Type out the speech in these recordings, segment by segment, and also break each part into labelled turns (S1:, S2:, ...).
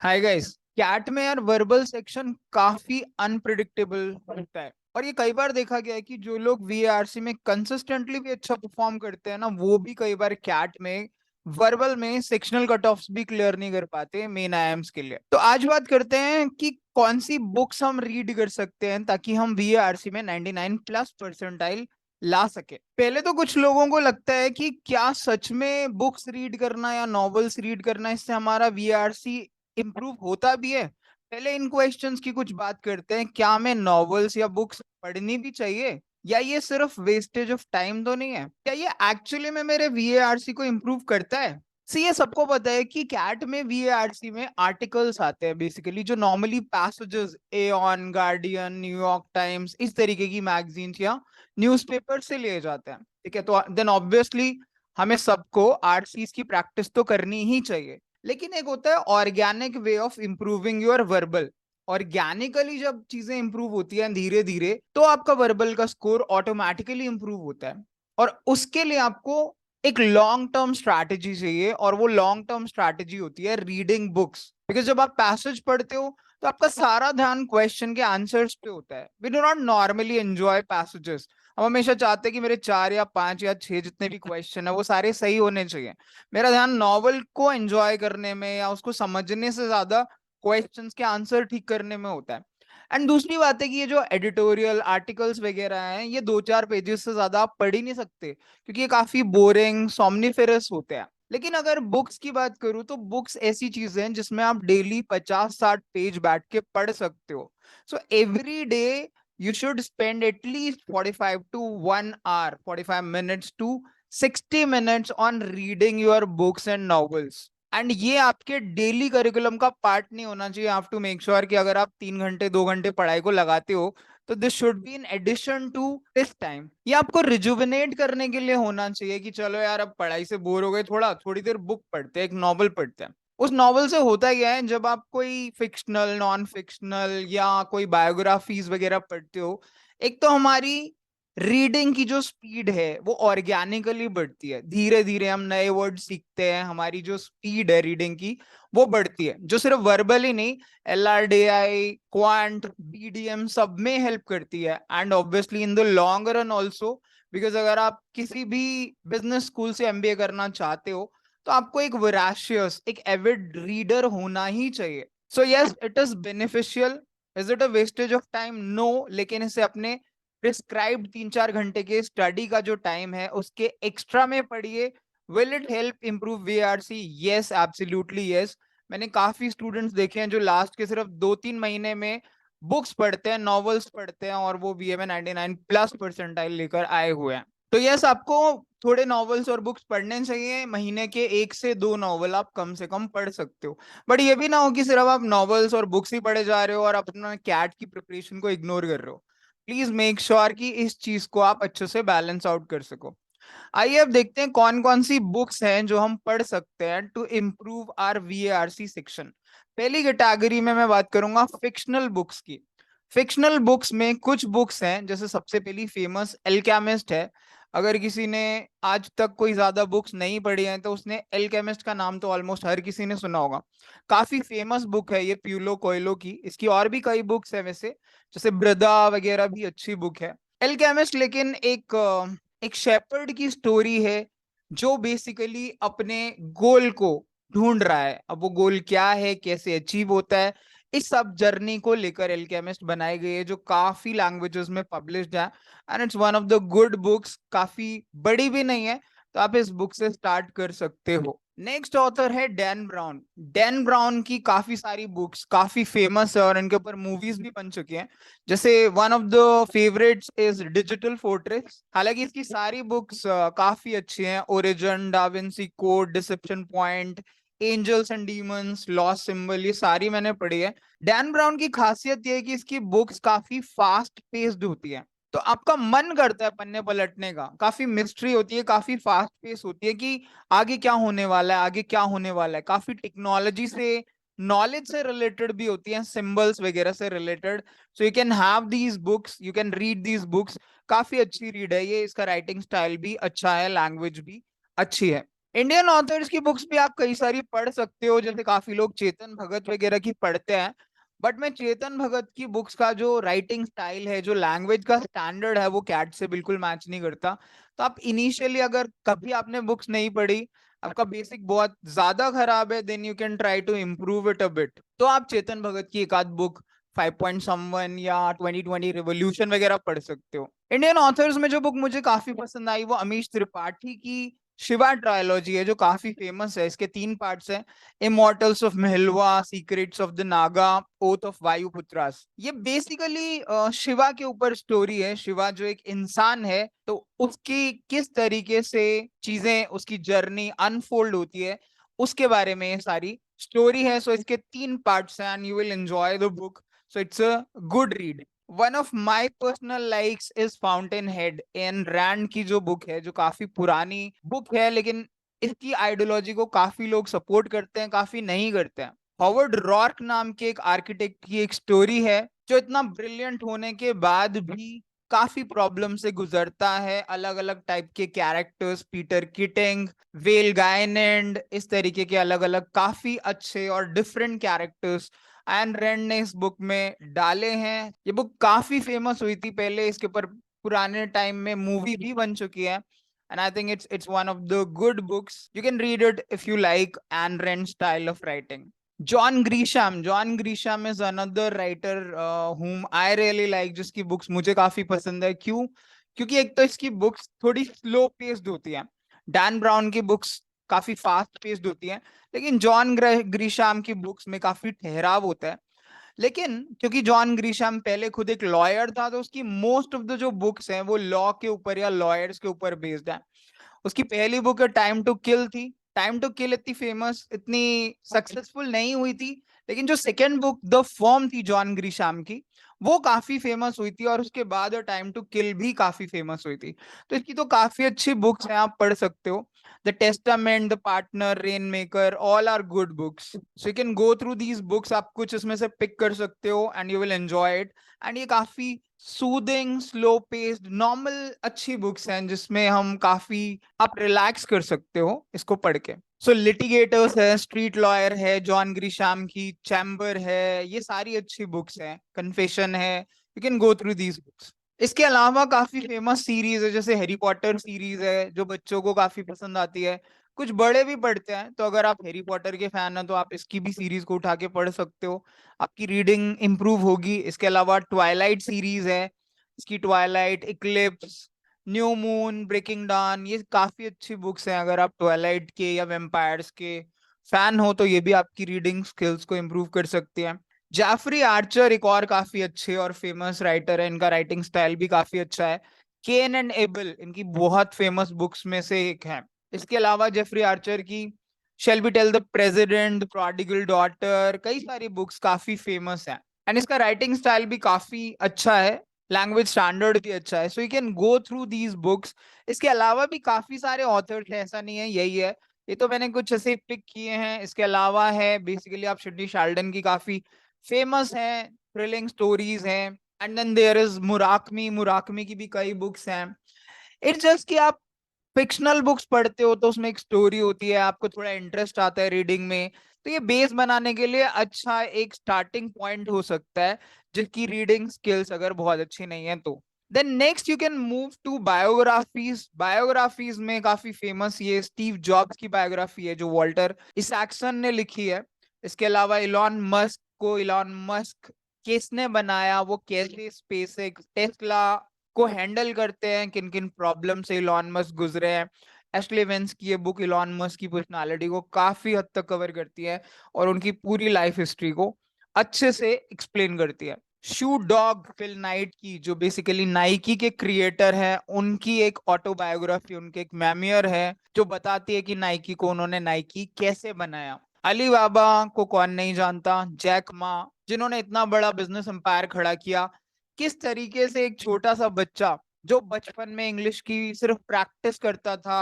S1: Hi guys. Cat में यार verbal section काफी अनप्रिडिक्टेबल होता है और ये कई बार देखा गया है कि जो लोग वीआरसी में कंसिस्टेंटली भी अच्छा परफॉर्म करते हैं ना, वो भी कई बार कैट में वर्बल में सेक्शनल कट ऑफ्स भी क्लियर नहीं कर पाते मेन आईएम्स के लिए। तो आज बात करते हैं कि कौन सी बुक्स हम रीड कर सकते हैं ताकि हम वीआरसी में 99 प्लस परसेंटाइल ला सके। पहले तो कुछ लोगों को लगता है कि क्या सच में बुक्स रीड करना या नॉवेल्स रीड करना इससे हमारा वीआरसी इम्प्रूव होता भी है। पहले इन क्वेश्चंस की कुछ बात करते हैं। क्या हमें नॉवेल्स या बुक्स पढ़नी भी चाहिए या ये सिर्फ वेस्टेज ऑफ टाइम तो नहीं है? क्या ये एक्चुअली में मेरे वीएआरसी को इम्प्रूव करता है? सी ये सबको पता है कि कैट में वीएआरसी में आर्टिकल्स आते हैं बेसिकली, जो normally passages Aon, guardian, New York times इस तरीके की मैगजीन्स या न्यूज़पेपर से लिए जाते हैं। ठीक है, तो देन ऑब्वियसली हमें सबको आरसीज की प्रैक्टिस तो करनी ही चाहिए। लेकिन एक होता है organic way of improving your verbal. Organically जब चीजें इंप्रूव होती हैं धीरे धीरे, तो आपका वर्बल का स्कोर ऑटोमेटिकली इंप्रूव होता है। और उसके लिए आपको एक लॉन्ग टर्म स्ट्रैटेजी चाहिए, और वो लॉन्ग टर्म स्ट्रैटेजी होती है रीडिंग बुक्स। बिकॉज जब आप पैसेज पढ़ते हो तो आपका सारा ध्यान क्वेश्चन के आंसर्स पे होता है। We do not normally enjoy passages. हम हमेशा चाहते हैं कि मेरे 4 या 5 या 6 जितने भी क्वेश्चन है वो सारे सही होने चाहिए। मेरा ध्यान नॉवल को एंजॉय करने में या उसको समझने से ज्यादा क्वेश्चंस के आंसर ठीक करने में होता है। एंड दूसरी बात है कि ये जो एडिटोरियल आर्टिकल्स वगैरह हैं, ये 2-4 पेजेस से ज्यादा आप पढ़ ही नहीं सकते, क्योंकि ये काफी बोरिंग सॉम्निफेरस होते हैं। लेकिन अगर बुक्स की बात करूं तो बुक्स ऐसी चीजें हैं जिसमें आप डेली 50-60 पेज बैठ के पढ़ सकते हो। So every day you should spend at least 45 to 1 hour, 45 minutes to 60 minutes on reading your books and novels. And ये आपके डेली करिकुलम का पार्ट नहीं होना चाहिए। हैव टू मेक श्योर कि अगर आप 3 घंटे 2 घंटे पढ़ाई को लगाते हो तो this should be in addition to this time. ये आपको रिजुविनेट करने के लिए होना चाहिए कि चलो यार अब पढ़ाई से बोर हो गए, थोड़ा थोड़ी देर बुक पढ़ते हैं, एक नॉवल पढ़ते हैं। उस नॉवल से होता क्या है, जब आप कोई फिक्शनल, नॉन फिक्शनल या कोई बायोग्राफीज वगैरह पढ़ते हो, एक तो हमारी रीडिंग की जो स्पीड है वो ऑर्गेनिकली बढ़ती है। धीरे धीरे हम नए वर्ड सीखते हैं, हमारी जो स्पीड है रीडिंग की वो बढ़ती है, जो सिर्फ वर्बली नहीं, एलआरडीआई, क्वांट, बीडीएम सब में हेल्प करती है। And obviously in the long run also, because अगर आप किसी भी बिजनेस स्कूल से एमबीए करना चाहते हो तो आपको एक वोराशियस, एक एविड रीडर होना ही चाहिए। So yes, it is beneficial. Is it a wastage of time? No. लेकिन इसे अपने प्रिस्क्राइब्ड 3-4 घंटे के स्टडी का जो टाइम है उसके एक्स्ट्रा में पढ़िए। Will it help improve VRC? Yes, absolutely yes. मैंने काफी स्टूडेंट्स देखे हैं जो लास्ट के सिर्फ 2-3 महीने में बुक्स पढ़ते हैं, नॉवेल्स पढ़ते हैं, और वो बीए में 99 प्लस परसेंटाइल लेकर आए हुए हैं। तो यस, आपको थोड़े नॉवेल्स और बुक्स पढ़ने चाहिए। महीने के 1 से 2 नॉवल आप कम से कम पढ़ सकते हो। बट ये भी ना हो कि सिर्फ आप नॉवेल्स और बुक्स ही पढ़े जा रहे हो और अपना कैट की प्रिपरेशन को इग्नोर कर रहे हो। प्लीज मेक श्योर कि इस चीज को आप अच्छे से बैलेंस आउट कर सको। आइए अब देखते हैं कौन कौन सी बुक्स हैं जो हम पढ़ सकते हैं टू इम्प्रूव आर वीएआरसी सेक्शन। पहली कैटेगरी में मैं बात करूंगा फिक्शनल बुक्स की। फिक्शनल बुक्स में कुछ बुक्स हैं, जैसे सबसे पहली फेमस एल्केमिस्ट है। अगर किसी ने आज तक कोई ज्यादा बुक्स नहीं पढ़ी हैं तो उसने एल्केमिस्ट का नाम तो ऑलमोस्ट हर किसी ने सुना होगा। काफी फेमस बुक है ये प्यूलो कोयलो की। इसकी और भी कई बुक्स है वैसे, जैसे ब्रदा वगैरह भी अच्छी बुक है। एल्केमिस्ट लेकिन एक शेपर्ड की स्टोरी है जो बेसिकली अपने गोल को ढूंढ रहा है। अब वो गोल क्या है, कैसे अचीव होता है, इस सब जर्नी को लेकर एल्केमिस्ट बनाई गई है, जो काफी लैंग्वेजेस में पब्लिश्ड है। And it's one of the good books. काफी बड़ी भी नहीं है, तो आप इस बुक से स्टार्ट कर सकते हो। नेक्स्ट ऑथर है डैन ब्राउन। डैन ब्राउन की काफी सारी बुक्स काफी फेमस है और इनके ऊपर मूवीज भी बन चुकी हैं। जैसे one of the favourites is Digital Fortress. हालांकि इसकी सारी बुक्स काफी अच्छी हैं। Origin, Da Vinci Code, Deception Point, Angels and Demons, Lost Symbol, ये सारी मैंने पढ़ी है। डैन ब्राउन की खासियत ये है कि इसकी बुक्स काफी फास्ट पेस्ड होती है, तो आपका मन करता है पन्ने पलटने का। काफी मिस्ट्री होती है, काफी फास्ट पेस होती है कि आगे क्या होने वाला है, आगे क्या होने वाला है। काफी टेक्नोलॉजी से, नॉलेज से रिलेटेड भी होती है, सिंबल्स वगैरह से related. So you can have these books, you can read these books. काफी अच्छी रीड है ये। इसका राइटिंग स्टाइल भी अच्छा है, लैंग्वेज भी अच्छी है। इंडियन ऑथर्स की बुक्स भी आप कई सारी पढ़ सकते हो, जैसे काफी लोग चेतन भगत वगैरह की पढ़ते हैं, बट मैं चेतन भगत की बुक्स का जो राइटिंग स्टाइल है, जो लैंग्वेज का स्टैंडर्ड है, वो कैट से बिल्कुल मैच नहीं करता। तो आप इनिशियली अगर कभी आपने बुक्स नहीं पढ़ी, आपका बेसिक बहुत ज्यादा खराब है, then you can try to improve it a bit. तो आप चेतन भगत की एक आध बुक 5 पॉइंट समवन या 2020 रिवोल्यूशन वगैरह पढ़ सकते हो। इंडियन ऑथर्स में जो बुक मुझे काफी पसंद आई वो अमीश त्रिपाठी की शिवा ट्रायोलॉजी है, जो काफी फेमस है। इसके 3 पार्ट्स हैं, immortals of Meluha, secrets of the Naga, oath of Vayuputras. ये बेसिकली शिवा के ऊपर स्टोरी है। शिवा जो एक इंसान है, तो उसकी किस तरीके से चीजें, उसकी जर्नी अनफोल्ड होती है, उसके बारे में ये सारी स्टोरी है। सो इसके 3 पार्ट्स हैं and you will enjoy the book. So it's a good read. One of my personal likes is Fountainhead, Ayn Rand की जो बुक है, जो काफी पुरानी बुक है, लेकिन इसकी आइडियोलॉजी को काफी लोग सपोर्ट करते हैं, काफी नहीं करते हैं। हॉवर्ड रॉर्क नाम के एक आर्किटेक्ट की एक स्टोरी है, जो इतना ब्रिलियंट होने के बाद भी काफी प्रॉब्लम से गुजरता है। अलग अलग टाइप के कैरेक्टर्स, पीटर किटिंग, वेल गायनेंड, इस तरीके के अलग अलग काफी अच्छे और डिफरेंट कैरेक्टर्स एंड रैंड ने इस बुक में डाले हैं। ये बुक काफी फेमस हुई थी पहले, इसके ऊपर पुराने टाइम में मूवी भी बन चुकी है, and I think it's one of the good books. You can read it if you like Ayn Rand style of writing. John Grisham is another writer whom I really like, जिसकी books मुझे काफी पसंद है। क्यों? क्योंकि एक तो इसकी बुक्स थोड़ी स्लो पेस्ड होती है। डैन ब्राउन की बुक्स काफी फास्ट पेस्ड होती है, लेकिन जॉन ग्रीशम की बुक्स में काफी ठहराव होता है। लेकिन क्योंकि जॉन ग्रीशम पहले खुद एक लॉयर था, तो उसकी मोस्ट ऑफ द जो बुक्स हैं वो लॉ के ऊपर या लॉयर्स के ऊपर बेस्ड है। उसकी पहली बुक टाइम टू किल थी। टाइम टू किल इतनी फेमस, इतनी सक्सेसफुल नहीं हुई थी, लेकिन जो सेकंड बुक द फॉर्म थी जॉन ग्रीशम की, वो काफी फेमस हुई थी, और उसके बाद टाइम टू किल भी काफी फेमस हुई थी। तो इसकी तो काफी अच्छी बुक्स हैं, आप पढ़ सकते हो। The Testament, The Partner, Rainmaker, all are good books. So you can go through these books, आप कुछ इसमें से पिक कर सकते हो and you will enjoy it. And ये काफी सूदिंग, स्लो पेस्ड, नॉर्मल अच्छी बुक्स हैं, जिसमें हम काफी आप रिलैक्स कर सकते हो इसको पढ़ के। सो लिटिगेटर्स है, स्ट्रीट लॉयर है जॉन ग्रीशम की, चैम्बर है, ये सारी अच्छी बुक्स हैं। कन्फेशन है, you can go through these books. इसके अलावा काफी फेमस सीरीज है, जैसे हैरी पॉटर सीरीज है, जो बच्चों को काफी पसंद आती है। कुछ बड़े भी पढ़ते हैं, तो अगर आप हैरी पॉटर के फैन हैं तो आप इसकी भी सीरीज को उठा के पढ़ सकते हो, आपकी रीडिंग इंप्रूव होगी। इसके अलावा ट्वाइलाइट सीरीज है, इसकी Twilight, Eclipse, New Moon, Breaking Dawn, ये काफी अच्छी बुक्स हैं। अगर आप ट्वाइलाइट के या वेम्पायर्स के फैन हो, तो ये भी आपकी रीडिंग स्किल्स को इम्प्रूव कर सकती है। जैफरी आर्चर एक और काफी अच्छे और फेमस राइटर है, इनका राइटिंग स्टाइल भी काफी अच्छा है। केन एंड एबल इनकी बहुत फेमस बुक्स में से एक है। इसके अलावा जेफरी आर्चर की Shall We Tell the President, The Prodigal Daughter, कई सारी बुक्स काफी फेमस हैं। एंड इसका राइटिंग स्टाइल भी काफी अच्छा है, लैंग्वेज स्टैंडर्ड भी अच्छा है। सो you can go through these books. इसके अलावा भी काफी सारे ऑथर्स हैं, ऐसा नहीं है यही है, ये तो मैंने कुछ ऐसे पिक किए हैं। इसके अलावा है बेसिकली आप सिडनी शेल्डन की काफी फेमस है, थ्रिलिंग स्टोरीज हैं। एंड देन देयर इज मुराकमी, मुराकमी की भी कई बुक्स हैं। इट्स जस्ट कि आप फिक्शनल बुक्स पढ़ते हो तो उसमें एक स्टोरी होती है, आपको थोड़ा इंटरेस्ट आता है रीडिंग में, तो ये बेस बनाने के लिए अच्छा एक स्टार्टिंग पॉइंट हो सकता है, जिसकी रीडिंग स्किल्स अगर बहुत अच्छी नहीं है तो। Then next you can move to biographies. Biographies में काफी फेमस ये स्टीव जॉब्स की बायोग्राफी है, जो वॉल्टर इसैक्सन ने लिखी है। इसके अलावा इलॉन मस्क किसने बनाया, वो कैसे स्पेसएक्स, टेस्ला को हैंडल करते हैं, किन किन प्रॉब्लम से इलॉन मस्क गुजरे हैं। एशले वेंस की ये बुक इलॉन मस्क की पर्सनालिटी को काफी हद तक कवर करती है, और उनकी पूरी लाइफ हिस्ट्री को अच्छे से एक्सप्लेन करती है। शू डॉग, फिल नाइट की, जो बेसिकली नाइकी के क्रिएटर हैं, उनकी एक ऑटोबायोग्राफी, उनके एक मेमियर है, जो बताती है कि नाइकी को उन्होंने नाइकी कैसे बनाया। अली बाबा को कौन नहीं जानता, जैक मा, जिन्होंने इतना बड़ा बिजनेस एम्पायर खड़ा किया, किस तरीके से एक छोटा सा बच्चा जो बचपन में इंग्लिश की सिर्फ प्रैक्टिस करता था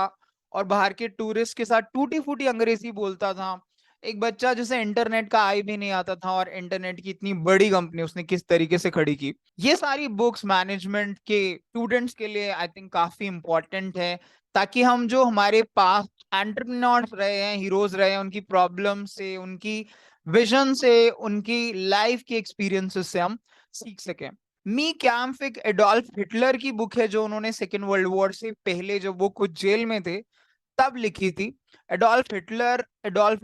S1: और बाहर के टूरिस्ट के साथ टूटी फूटी अंग्रेजी बोलता था, एक बच्चा जिसे इंटरनेट का आई भी नहीं आता था, और इंटरनेट की इतनी बड़ी कंपनी उसने किस तरीके से खड़ी की। ये सारी बुक्स मैनेजमेंट के स्टूडेंट्स के लिए आई थिंक काफी इंपॉर्टेंट है, ताकि हम जो हमारे पास्ट एंटरप्रेन्योर्स रहे हैं, हीरोज रहे हैं, उनकी प्रॉब्लम से, उनकी विजन से, उनकी लाइफ की एक्सपीरियंसेस से हम सीख सकें। मी कैम्प एक एडोल्फ हिटलर की बुक है, जो उन्होंने सेकेंड वर्ल्ड वॉर से पहले, जब वो खुद जेल में थे, तब लिखी थी। एडोल्फ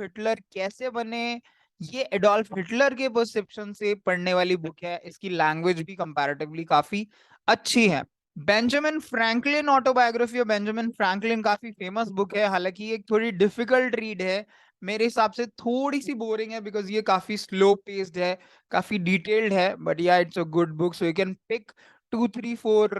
S1: हिटलर कैसे बने, ये एडोल्फ हिटलर के परसेप्शन से पढ़ने वाली बुक है। इसकी लैंग्वेज भी कंपैरेटिवली काफी अच्छी है। Benjamin Franklin autobiography of Benjamin Franklin काफी फेमस बुक है, हालांकि ये एक थोड़ी डिफिकल्ट रीड है, मेरे हिसाब से थोड़ी सी बोरिंग है, बिकॉज ये काफी स्लो पेस्ड है, काफी डिटेल्ड है, बट या it's a good book, so you can pick 2 3 4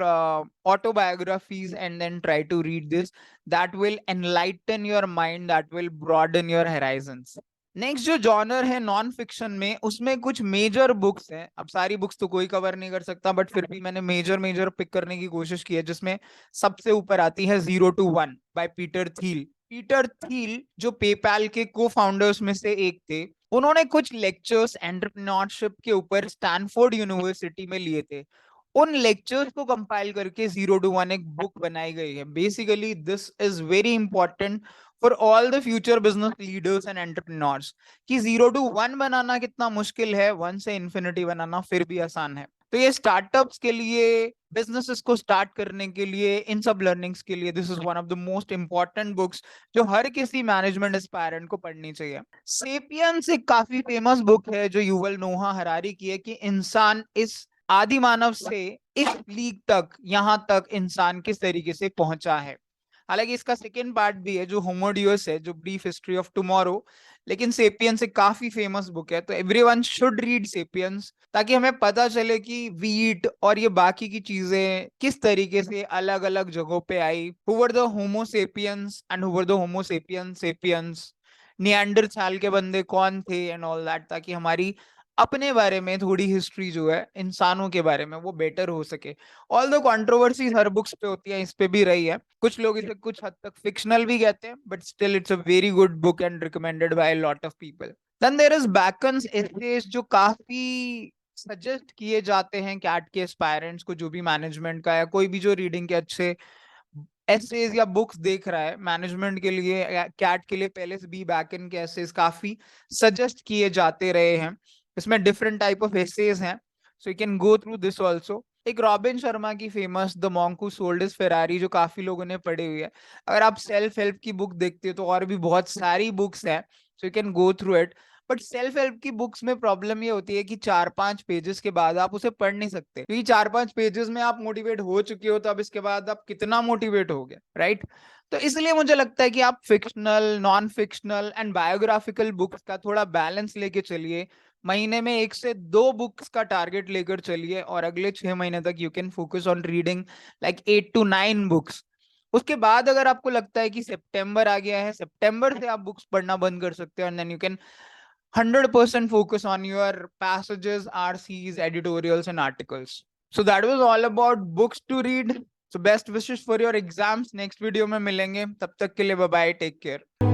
S1: autobiographies and then try to read this. That will enlighten your mind, that will broaden your horizons. Next जो genre है non fiction में, उसमें कुछ major books हैं। अब सारी books तो कोई कवर नहीं कर सकता, बट फिर भी मैंने मेजर मेजर पिक करने की कोशिश की है, जिसमें सबसे ऊपर आती है 0 to 1 by Peter Thiel. Peter Thiel जो पेपैल के को फाउंडर्स में से एक थे, उन्होंने कुछ लेक्चर्स एंटरप्रेन्योरशिप के ऊपर स्टैनफोर्ड यूनिवर्सिटी में लिए थे। उन लेक्चर्स को कंपाइल करके 0 to 1 एक बुक बनाई गई है। Basically this is very important for all the future business leaders and entrepreneurs, कि 0 to 1 बनाना कितना मुश्किल है, 1 से इंफिनिटी बनाना फिर भी आसान है। तो ये स्टार्टअप्स के लिए, बिजनेसेस को स्टार्ट करने के लिए, इन सब लर्निंग्स के लिए this is one of the most important books जो हर किसी मैनेजमेंट एस्पायरेंट को पढ़नी चाहिए। सेपियंस एक काफी फेमस बुक है जो युवल नोहा हरारी की है, कि इंसान इस आदि मानव से इस लीग तक, यहां तक इंसान किस तरीके से पहुंचा है। हालांकि इसका सेकेंड पार्ट भी है जो होमोडियस है, जो ब्रीफ हिस्ट्री ऑफ टुमारो, लेकिन सेपियंस एक काफी फेमस बुक है, तो एवरीवन शुड रीड सेपियंस, ताकि हमें पता चले कि वीट और ये बाकी की चीजें किस तरीके से अलग अलग जगहों पे आई, who were the homo sapiens and who were the homo sapiens sapiens, Neanderthal के बंदे कौन थे एंड ऑल दैट, ताकि हमारी अपने बारे में थोड़ी हिस्ट्री जो है इंसानों के बारे में वो बेटर हो सके। All the controversy her books पे होती है, इस पे भी रही है, कुछ लोग इसे कुछ हद तक फिक्शनल भी कहते हैं, but still it's a very good book and recommended by lot of people. Then there is Bacon's essays, जो काफी सजेस्ट किए जाते हैं कैट के एस्पायरेंट्स को, जो भी मैनेजमेंट का या कोई भी जो रीडिंग के अच्छे एसेज या बुक्स देख रहा है मैनेजमेंट के लिए या कैट के लिए, पहले से बी बैकन के एसेज काफी सजेस्ट किए जाते रहे हैं। इसमें डिफरेंट टाइप ऑफ एसेज हैं, सो you can go through this also. एक रॉबिन शर्मा की famous the monk who sold his Ferrari, जो काफी लोगों ने पढ़ी हुई है। अगर आप सेल्फ हेल्प की बुक देखते हो तो और भी बहुत सारी बुक्स हैं, सो you can go through it. But self help की बुक्स में प्रॉब्लम ये होती है कि 4 5 पेजेस के बाद आप उसे पढ़ नहीं सकते, क्योंकि 4 5 पेजेस में आप मोटिवेट हो चुके हो, तो अब इसके बाद आप कितना मोटिवेट हो गए, राइट? तो इसलिए मुझे लगता है कि आप fictional, non fictional and biographical books का थोड़ा बैलेंस लेके चलिए। महीने में 1 से 2 बुक्स का टारगेट लेकर चलिए, और अगले 6 महीने तक you can focus on reading like 8 to 9 books. उसके बाद अगर आपको लगता है कि सितंबर आ गया है, सितंबर से आप बुक्स पढ़ना बंद कर सकते हो, and then you can 100% focus on your passages, RCs, editorials, and articles. So that was all about books to read. So best wishes for your exams. Next video में मिलेंगे, तब तक के लिए bye bye, take care.